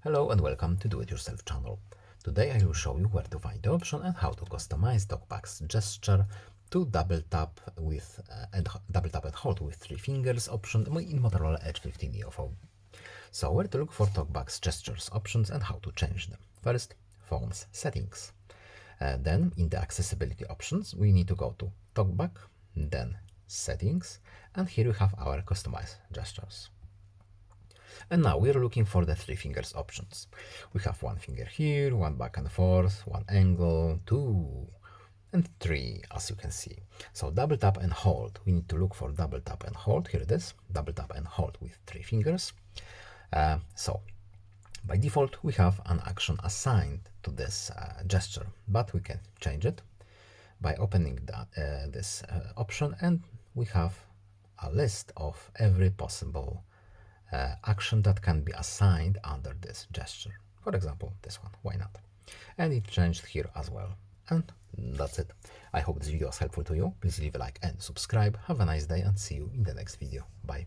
Hello and welcome to Do It Yourself channel. Today I will show you where to find the option and how to customize TalkBack's gesture to double tap and hold with 3 fingers option in Motorola Edge 15 Neo phone. So where to look for TalkBack's gestures options and how to change them. First, phone's settings. Then in the accessibility options we need to go to TalkBack, then settings, and here we have our customized gestures. And now we're looking for the 3 fingers options. We have 1 finger here, 1 back and forth, 1 angle, 2 and 3, as you can see. So double tap and hold. We need to look for double tap and hold. Here it is, double tap and hold with 3 fingers. So by default we have an action assigned to this gesture, but we can change it by opening this option, and we have a list of every possible action that can be assigned under this gesture. For example, this one, why not? And it changed here as well. And that's it. I hope this video was helpful to you. Please leave a like and subscribe. Have a nice day and see you in the next video. Bye.